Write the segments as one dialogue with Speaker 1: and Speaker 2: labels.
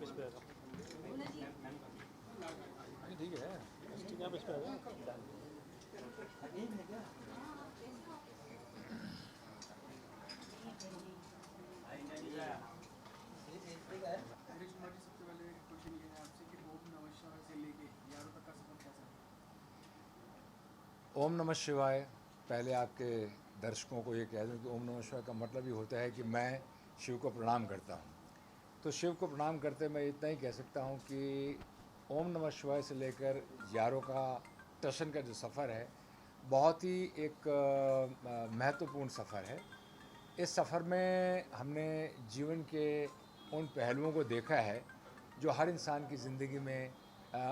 Speaker 1: Page पे आएगा। नहीं ठीक है, ठीक है पेज पे आएगा।
Speaker 2: हरीश कुमार जी, सबसे पहले क्वेश्चन ये है आपसे कि ओम नमः शिवाय से लेके यारों तक का सफर कैसा है?
Speaker 3: ओम नमः शिवाय। पहले आपके दर्शकों को ये कह दूं कि ओम नमः शिवाय का मतलब ये होता है कि मैं शिव को प्रणाम करता हूँ। तो शिव को प्रणाम करते मैं इतना ही कह सकता हूँ कि ओम नमः शिवाय से लेकर यारों का टशन का जो सफ़र है, बहुत ही एक महत्वपूर्ण सफ़र है। इस सफ़र में हमने जीवन के उन पहलुओं को देखा है जो हर इंसान की ज़िंदगी में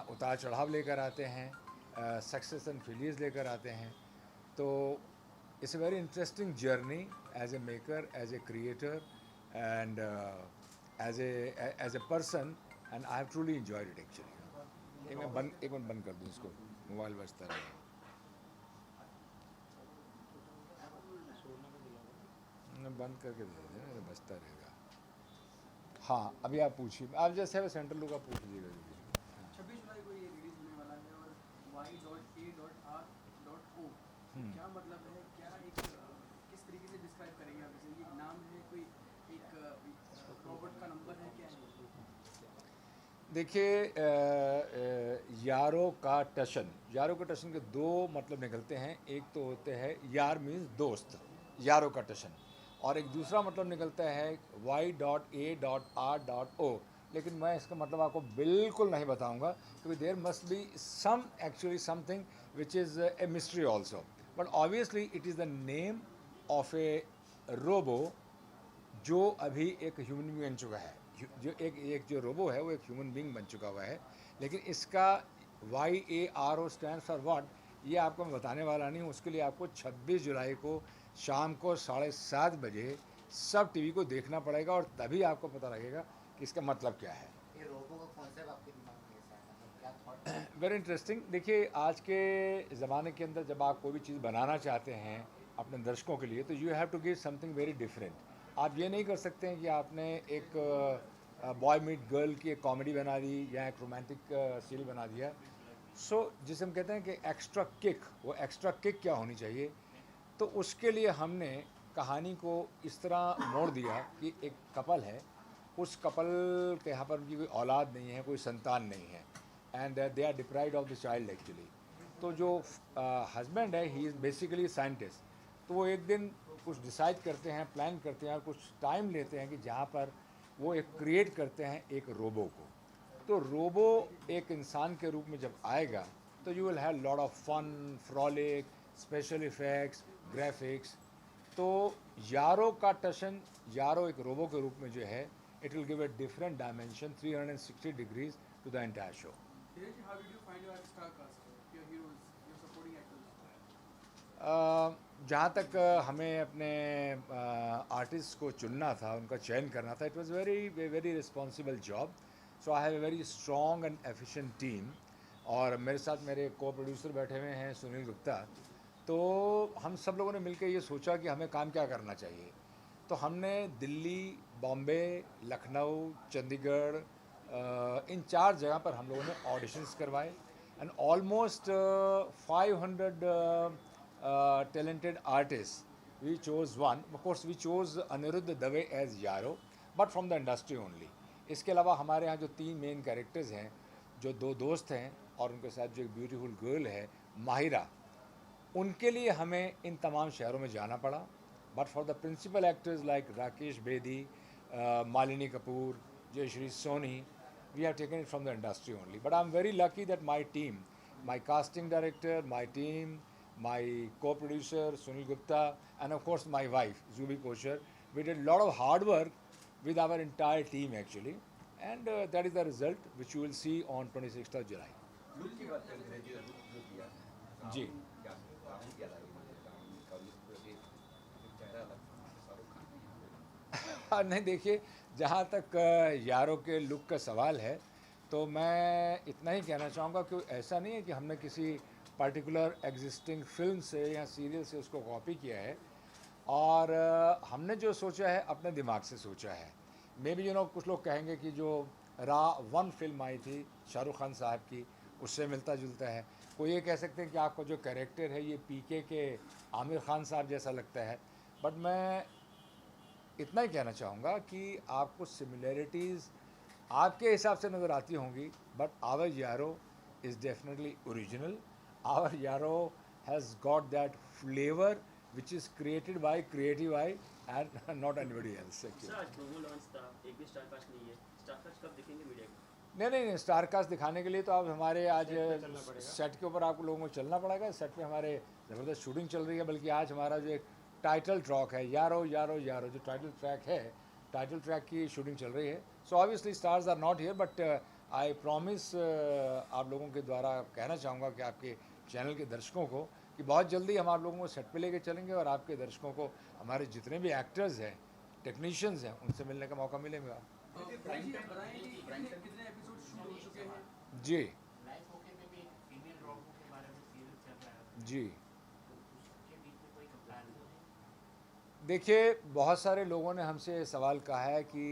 Speaker 3: उतार चढ़ाव लेकर आते हैं, सक्सेस एंड फेलियर्स लेकर आते हैं। तो it's a very interesting journey as a maker, as a creator and as a person, and I have truly enjoyed it actually. एक मिनट बंद कर दूँ इसको, मोबाइल बजता रहेगा। बंद करके दे देना, तो बजता रहेगा। हाँ, अभी आप पूछिए, आप जैसे है सेंट्रल लोग आप पूछ लीजिएगा जो भी।
Speaker 2: 26 जुलाई को ये रिलीज होने वाला है और y.a.r.o क्या मतलब है, क्या एक किस तरीके से डिस्क्राइब करेंगे आप इसे? ये नाम है, कोई एक रोबोट का नंबर है, क्या है?
Speaker 3: देखिए, यारों का टशन के दो मतलब निकलते हैं। एक तो होते हैं यार मीन्स दोस्त, यारों का टशन, और एक दूसरा मतलब निकलता है y.a.r.o। लेकिन मैं इसका मतलब आपको बिल्कुल नहीं बताऊंगा, क्योंकि there must be some actually something which is a mystery also. But obviously it is the name of a robo जो अभी एक ह्यूमन बींग बन चुका है। जो एक जो रोबो है वो एक ह्यूमन बींग बन चुका हुआ है। लेकिन इसका YARO स्टैंड फॉर व्हाट, ये आपको मैं बताने वाला नहीं हूँ। उसके लिए आपको 26 जुलाई को शाम को 7:30 बजे सब टीवी को देखना पड़ेगा, और तभी आपको पता लगेगा कि इसका मतलब क्या है।
Speaker 4: ये रोबो का कॉन्सेप्ट आपके दिमाग में कैसा है, मतलब क्या थॉट?
Speaker 3: Very interesting. देखिए, आज के ज़माने के अंदर जब आप कोई भी चीज़ बनाना चाहते हैं अपने दर्शकों के लिए, तो you have to give something very different. आप ये नहीं कर सकते हैं कि आपने एक बॉय मीट गर्ल की एक कॉमेडी बना दी या एक रोमांटिक सीरियल बना दिया। सो जिसे हम कहते हैं कि एक्स्ट्रा किक, वो एक्स्ट्रा किक क्या होनी चाहिए, तो उसके लिए हमने कहानी को इस तरह मोड़ दिया कि एक कपल है, उस कपल के यहाँ पर उनकी कोई औलाद नहीं है, कोई संतान नहीं है, and they are deprived of the child actually. तो जो हस्बैंड है, ही इज़ बेसिकली साइंटिस्ट। तो वो एक दिन कुछ डिसाइड करते हैं, प्लान करते हैं, और कुछ टाइम लेते हैं कि जहाँ पर वो एक क्रिएट करते हैं एक रोबो को। तो रोबो एक इंसान के रूप में जब आएगा, तो you will have lot of fun, frolic, special effects, graphics. तो यारो का टशन, यारो एक रोबो के रूप में जो है, it will give a different dimension 360 degrees to the entire show.
Speaker 2: Dheeraj ji, how did you find your star cast, your heroes, your supporting actors?
Speaker 3: जहाँ तक हमें अपने आर्टिस्ट को चुनना था, उनका चयन करना था, it was very very responsible job. So I have a very strong and efficient team, और मेरे साथ मेरे को प्रोड्यूसर बैठे हुए हैं, सुनील गुप्ता। तो हम सब लोगों ने मिलकर ये सोचा कि हमें काम क्या करना चाहिए। तो हमने दिल्ली, बॉम्बे, लखनऊ, चंडीगढ़, इन 4 जगह पर हम लोगों ने ऑडिशंस करवाए, and almost 500 talented artists. We chose one. Of course, we chose Anirudh Dave as Yaro, but from the industry only. इसके अलावा हमारे यहाँ जो 3 मेन कैरेक्टर्स हैं, जो 2 दोस्त हैं और उनके साथ जो एक ब्यूटीफुल गर्ल है माहिरा, उनके लिए हमें इन तमाम शहरों में जाना पड़ा। But for the principal actors like Rakesh Bedi, Malini Kapoor, Jayshree Soni, we have taken it from the industry only. But I'm very lucky that my team, my casting director, my team, my co-producer Sunil Gupta, and of course my wife Zubi Koshar, we did a lot of hard work with our entire team actually, and that is the result which you will see on 26th of July.
Speaker 5: Look की बात कर रहे थे, look जो किया
Speaker 3: जी।
Speaker 5: क्या काम किया था, काम का लुक भी चेहरा अलग था शाहरुख खान।
Speaker 3: नहीं, देखिए, जहाँ तक यारों के लुक का सवाल है, तो मैं इतना ही कहना चाहूँगा कि ऐसा नहीं है कि हमने किसी पर्टिकुलर एग्जिस्टिंग फिल्म से या सीरियल से उसको कॉपी किया है, और हमने जो सोचा है अपने दिमाग से सोचा है। मे बी कुछ लोग कहेंगे कि जो रा1 फिल्म आई थी शाहरुख खान साहब की, उससे मिलता जुलता है। कोई ये कह सकते हैं कि आपका जो कैरेक्टर है ये पीके के आमिर खान साहब जैसा लगता है, बट मैं इतना ही कहना चाहूँगा कि आपको सिमिलैरिटीज़ आपके हिसाब से नज़र आती होंगी, बट आवर यारो इज़ डेफिनेटली ओरिजिनल. आवर यारो has got that flavour which is created by creative eye and not anybody else.
Speaker 6: Sir आज प्रोमो लॉन्च था, एक भी स्टार कास्ट नहीं है, स्टार कास्ट कब दिखेंगे मीडिया को?
Speaker 3: नहीं, स्टार कास्ट दिखाने के लिए तो आप हमारे आज
Speaker 1: सेट पे चलना पड़ेगा।
Speaker 3: सेट के ऊपर आप लोगों को चलना पड़ेगा. सेट पे हमारे ज़बरदस्त शूटिंग चल रही है, बल्कि आज हमारा जो एक टाइटल ट्रैक है यारो यारो यारो, जो टाइटल ट्रैक है, टाइटल ट्रैक की शूटिंग चल रही है. So obviously stars are not here, but I promise आप लोगों के द्वारा कहना चाहूँगा कि आपके चैनल के दर्शकों को कि बहुत जल्दी हम आप लोगों को सेट पे लेके चलेंगे और आपके दर्शकों को हमारे जितने भी एक्टर्स हैं, टेक्नीशियंस हैं, उनसे मिलने का मौका मिलेगा.
Speaker 2: बताएं कि कितने एपिसोड शूट हो चुके हैं?
Speaker 3: जी
Speaker 4: लाइफ ओके में भी फीमेल रोबो के बारे में सीरियल चल रहा है,
Speaker 3: जी
Speaker 4: तो उसके बीच में कोई कंप्लान नहीं?
Speaker 3: देखिए, बहुत सारे लोगों ने हमसे सवाल कहा है कि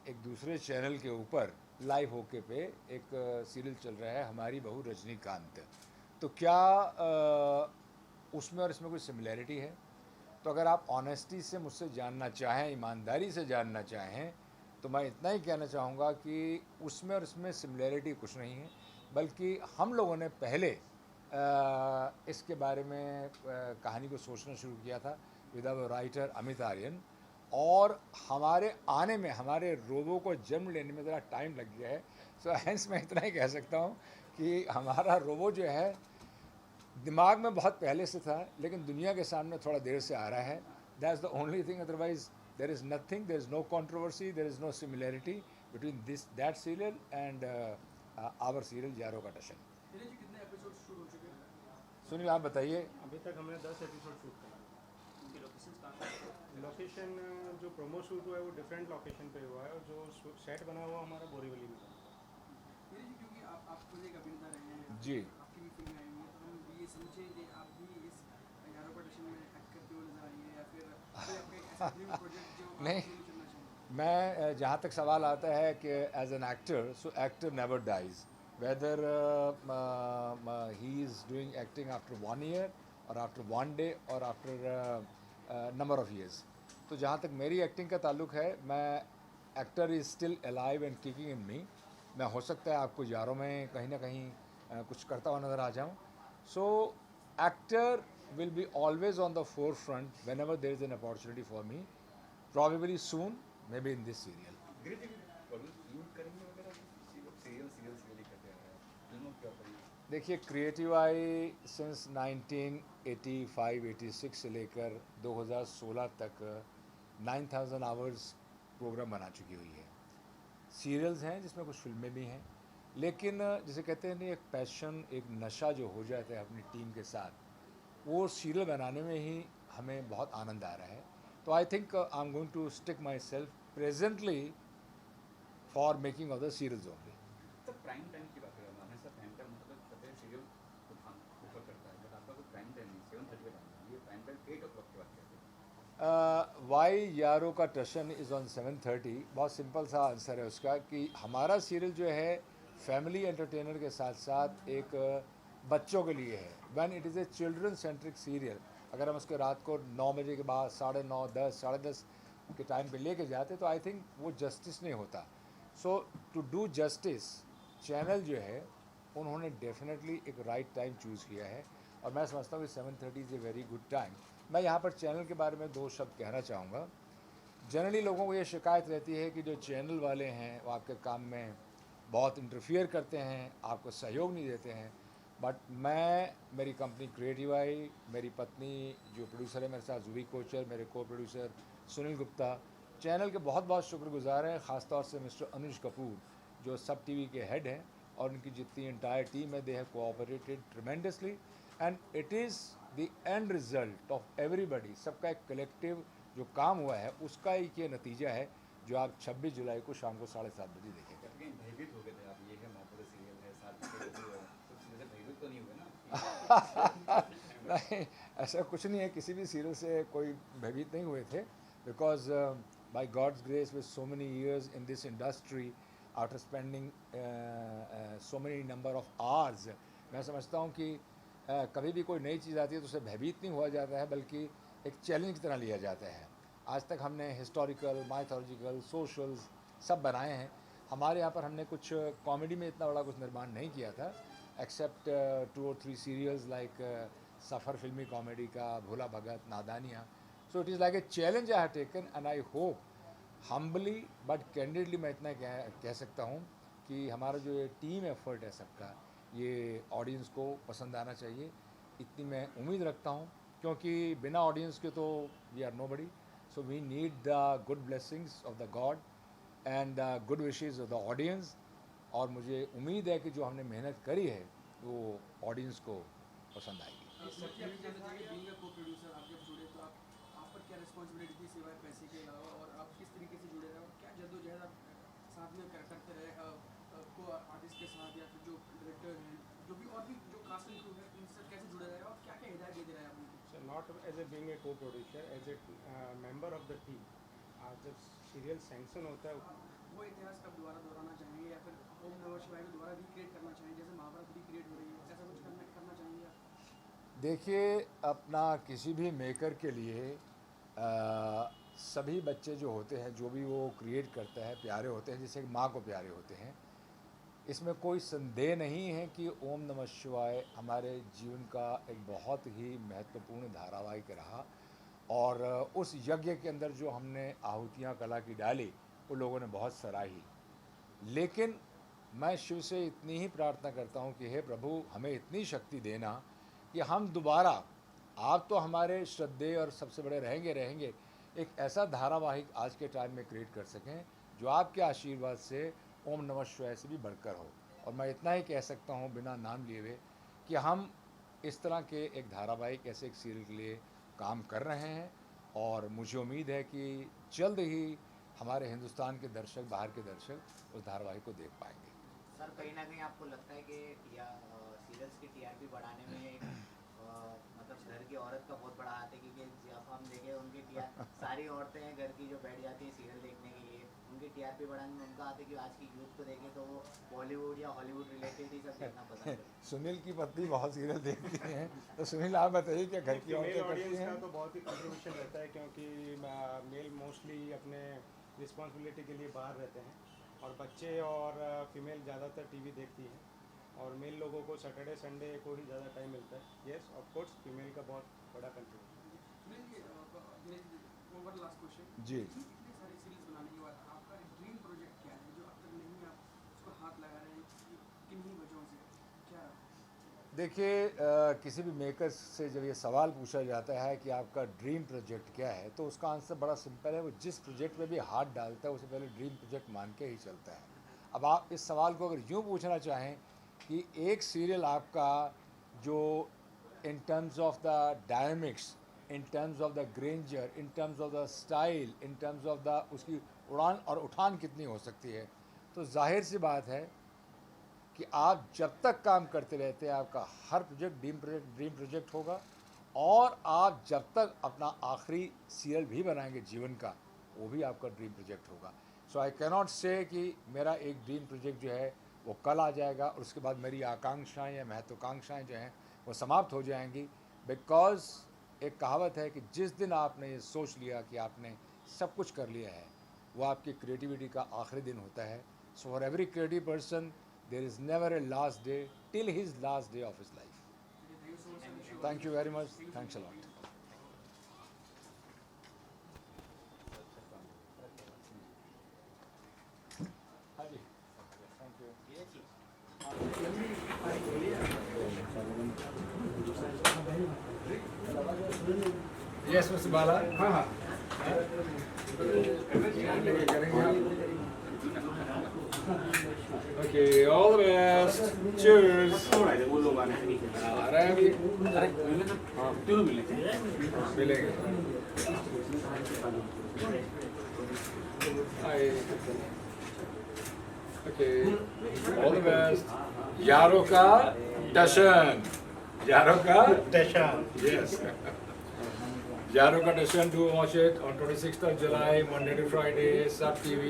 Speaker 3: एक दूसरे चैनल के ऊपर लाइव होके पे एक सीरियल चल रहा है हमारी बहू रजनीकांत, तो क्या उसमें और इसमें कोई सिमिलैरिटी है? तो अगर आप ऑनेस्टी से मुझसे जानना चाहें, ईमानदारी से जानना चाहें, तो मैं इतना ही कहना चाहूँगा कि उसमें और इसमें सिमिलैरिटी कुछ नहीं है, बल्कि हम लोगों ने पहले इसके बारे में कहानी को सोचना शुरू किया था with our writer Amit Aryan, और हमारे आने में, हमारे रोबो को जन्म लेने में ज़रा टाइम लग गया है. सो हेंस मैं इतना ही कह सकता हूँ कि हमारा रोबो जो है दिमाग में बहुत पहले से था, लेकिन दुनिया के सामने थोड़ा देर से आ रहा है. That's the only thing, otherwise there is nothing, there is no controversy, there is no similarity between that serial and our serial Yaaro ka टशन.
Speaker 2: जी कितने एपिसोड शूट हो चुके हैं?
Speaker 3: सुनील, आप बताइए.
Speaker 1: अभी तक हमने 10 एपिसोड शूट करा.
Speaker 6: उनकी लोकेशंस कहाँ पे हैं?
Speaker 1: लोकेशन जो प्रोमो शूट हुआ है वो डिफरेंट लोकेशन पे हुआ है, और जो सेट बना हुआ हमारा बोरीवली में.
Speaker 2: जी क्योंकि आप खुद एक अभिनेता रहे हैं,
Speaker 3: जी.
Speaker 2: आपकी भी फिल्म आई हुई है, तो हम ये समझे कि आप भी इस यारो पटिशन में एक्ट करते हुए नजर आई हैं, या फिर कोई आपका ऐसा ड्रीम प्रोजेक्ट जो आप
Speaker 3: नहीं.
Speaker 2: शुरू करना चाहेंगे?
Speaker 3: मैं जहाँ तक सवाल आता है कि as an actor, so actor never dies, whether he is doing acting after 1 year और आफ्टर 1 डे और आफ्टर नंबर ऑफ ईयर्स. तो जहाँ तक मेरी एक्टिंग का ताल्लुक है, मैं actor is still alive and kicking in me. मैं हो सकता है आपको यारों में कहीं ना कहीं कुछ करता हुआ नज़र आ जाऊँ. So actor will be always on the four front when ever there is an opportunity for me, probably soon, maybe in this serial.
Speaker 5: Use करेंगे वगैरह, सीरियल ही करते हैं फिल्मों के ऊपर.
Speaker 3: देखिए, क्रिएटिव आई सिंस 1985-86 से लेकर 2016 तक 9000 आवर्स प्रोग्राम बना चुकी हुई है. सीरियल्स हैं जिसमें कुछ फिल्में भी हैं, लेकिन जिसे कहते हैं नहीं, एक पैशन, एक नशा जो हो जाता है अपनी टीम के साथ, वो सीरियल बनाने में ही हमें बहुत आनंद आ रहा है. तो I think I am going to stick myself presently for making of the serials only.
Speaker 5: तो प्राइम टाइम की बात करें, हमेशा प्राइम टाइम मतलब कहते हैं सीरियल ऊपर करता है, बट आपका कोई प्राइम टाइम नहीं, 7:30 पे टाइम है, ये प्राइम टाइम 8 o'clock की बात करते हैं.
Speaker 3: वाई यारो का टशन इज़ ऑन 7:30. बहुत सिंपल सा आंसर है उसका कि हमारा सीरियल जो है फैमिली एंटरटेनर के साथ साथ एक बच्चों के लिए है. When it is a children centric serial, अगर हम उसके रात को 9 बजे के बाद 9:30, 10, 10:30 के टाइम पे लेके जाते तो आई थिंक वो जस्टिस नहीं होता. सो टू डू जस्टिस, चैनल जो है उन्होंने डेफिनेटली एक राइट टाइम चूज़ किया है, और मैं समझता हूँ कि 7:30 is a very good time. मैं यहाँ पर चैनल के बारे में 2 शब्द कहना चाहूँगा. जनरली लोगों को ये शिकायत रहती है कि जो चैनल वाले हैं वो आपके काम में बहुत इंटरफियर करते हैं, आपको सहयोग नहीं देते हैं. बट मैं, मेरी कंपनी क्रिएटिव आई, मेरी पत्नी जो प्रोड्यूसर है मेरे साथ जूही कोचर, मेरे को प्रोड्यूसर सुनील गुप्ता, चैनल के बहुत बहुत शुक्रगुजार हैं. ख़ासतौर से मिस्टर अनुज कपूर जो सब टीवी के हेड हैं, और उनकी जितनी इंटायर टीम है, they have cooperated tremendously, and it is the end result of everybody. सबका एक कलेक्टिव जो काम हुआ है उसका एक ये नतीजा है जो आप 26 जुलाई को शाम को 7:30 बजे देखेंगे.
Speaker 5: कहीं भयभीत हो गए थे आप, ये है मोहब्बत सीरियल है, साथ में तो भयभीत तो नहीं हुए ना?
Speaker 3: नहीं, ऐसा कुछ नहीं है, किसी भी सीरियल से कोई भयभीत नहीं हुए थे, because by God's grace with so many years in this industry after spending so many number of hours, मैं समझता हूँ कि कभी भी कोई नई चीज़ आती है तो उसे भयभीत नहीं हुआ जाता है, बल्कि एक चैलेंज की तरह लिया जाता है। आज तक हमने हिस्टोरिकल, माइथोलॉजिकल, सोशल्स सब बनाए हैं। हमारे यहाँ पर हमने कुछ कॉमेडी में इतना बड़ा कुछ निर्माण नहीं किया था, except 2 or 3 serials like Safar Filmy comedy Ka, Bhola Bhagat, Nadaaniyaan. So it is like a challenge I have taken and I hope humbly but candidly मैं इतना कह सकता हूँ कि हमारा जो ये टीम एफर्ट है सबका, ये ऑडियंस को पसंद आना चाहिए, इतनी मैं उम्मीद रखता हूँ, क्योंकि बिना ऑडियंस के तो we are nobody. So we need the good blessings of the God and the good wishes of the audience. और मुझे उम्मीद है कि जो हमने मेहनत करी है वो ऑडियंस को पसंद आएगी।
Speaker 2: को-प्रोड्यूसर आप जब जुड़े तो आप पर क्या रिस्पॉन्सिबिलिटी थी सिवाय पैसे के अलावा, और आप किस तरीके से जुड़े रहे और क्या जद्दोजहद आप साथ में करते रहे को आर्टिस्ट के साथ, या फिर जो डायरेक्टर हैं, जो भी और भी जो कास्ट एंड क्रू है, इनसे कैसे जुड़े रहे और क्या क्या हिदायत देते रहे आपने?
Speaker 1: So not as a being a co-producer, as a member of the team. जब सीरियल सैंक्शन होता है
Speaker 2: वो इतिहास कब दोबारा दोहराना चाहेंगे, या फिर ओम नमः शिवाय को दोबारा रिक्रिएट करना चाहेंगे, जैसे महाभारत रिक्रिएट हो रही है, ऐसा कुछ करना चाहेंगे आप?
Speaker 3: देखिए, अपना किसी भी मेकर के लिए सभी बच्चे जो होते हैं, जो भी वो क्रिएट करता है, प्यारे होते हैं, जैसे माँ को प्यारे होते हैं। इसमें कोई संदेह नहीं है कि ओम नमः शिवाय हमारे जीवन का एक बहुत ही महत्वपूर्ण धारावाहिक रहा, और उस यज्ञ के अंदर जो हमने आहुतियाँ कला की डाली वो लोगों ने बहुत सराही। लेकिन मैं शिव से इतनी ही प्रार्थना करता हूँ कि हे प्रभु, हमें इतनी शक्ति देना कि हम दोबारा, आप तो हमारे श्रद्धेय और सबसे बड़े रहेंगे, एक ऐसा धारावाहिक आज के टाइम में क्रिएट कर सकें जो आपके आशीर्वाद से ओम नमः शिवाय से भी बढ़कर हो। और मैं इतना ही कह सकता हूँ बिना नाम लिए हुए कि हम इस तरह के एक धारावाहिक, ऐसे एक सीरियल के लिए काम कर रहे हैं, और मुझे उम्मीद है कि जल्द ही हमारे हिंदुस्तान के दर्शक, बाहर के दर्शक उस धारावाहिक को देख पाएंगे।
Speaker 4: सर, कहीं ना कहीं आपको लगता है कि सीरियल्स की टीआरपी बढ़ाने में मतलब घर की औरत का बहुत बड़ा हाथ है, क्योंकि जब हम देखें उनकी सारी औरतें हैं घर की जो बैठ जाती हैं सीरियल देखने के लिए, उनकी टीआरपी बढ़ाने में उनका हाथ है कि आज की यूथ को देखें तो वो बॉलीवुड या हॉलीवुड रिलेटेड ही सब देखना पसंद है।
Speaker 3: सुनील की पत्नी बहुत सीरियल देखती हैं, तो सुनील आप बताइए क्या घर की औरतें करती
Speaker 1: ऑडियंस
Speaker 3: हैं?
Speaker 1: का तो बहुत ही कंट्रीब्यूशन रहता है, क्योंकि मेल मोस्टली अपने रिस्पॉन्सिबिलिटी के लिए बाहर रहते हैं, और बच्चे और फीमेल ज़्यादातर टीवी देखती हैं, और मेल लोगों को सैटरडे संडे को ही ज़्यादा टाइम मिलता है। येस, ऑफ कोर्स फीमेल का बहुत बड़ा कंट्रीब्यूशन।
Speaker 2: लास्ट क्वेश्चन
Speaker 3: जी,
Speaker 2: इतनी सारी सीरीज बनाने के बाद आपका ड्रीम प्रोजेक्ट क्या है जो अब तक नहीं आप उसको हाथ लगा रहे हैं, किन्हीं वजहों से क्या?
Speaker 3: देखिए, किसी भी मेकर से जब ये सवाल पूछा जाता है कि आपका ड्रीम प्रोजेक्ट क्या है, तो उसका आंसर बड़ा सिंपल है। वो जिस प्रोजेक्ट में भी हाथ डालता है उसे पहले ड्रीम प्रोजेक्ट मान के ही चलता है। अब आप इस सवाल को अगर यूँ पूछना चाहें कि एक सीरियल आपका जो in terms of the dynamics, in terms of the Granger, in terms of the style, in terms of the उसकी उड़ान और उठान कितनी हो सकती है, तो जाहिर सी बात है कि आप जब तक काम करते रहते हैं आपका हर प्रोजेक्ट ड्रीम प्रोजेक्ट होगा, और आप जब तक अपना आखिरी सीरियल भी बनाएंगे जीवन का, वो भी आपका ड्रीम प्रोजेक्ट होगा। सो आई कैनॉट से कि मेरा एक ड्रीम प्रोजेक्ट जो है वो कल आ जाएगा और उसके बाद मेरी आकांक्षाएं या महत्वाकांक्षाएं जो हैं वो समाप्त हो जाएंगी। बिकॉज एक कहावत है कि जिस दिन आपने ये सोच लिया कि आपने सब कुछ कर लिया है, वो आपकी क्रिएटिविटी का आखिरी दिन होता है। So for every creative person there is never a last day till his last day of his life. Thank you very much. Thanks a lot. Thank you. Yes, Mr. Bala. हाँ. Okay, all the best. Cheers. मिलेंगे. Hi. Okay, all the best. यारों का दर्शन. यारों का दर्शन. Yes. यारों का दर्शन. Do watch it on 26th of July, Monday to Friday, Sub TV.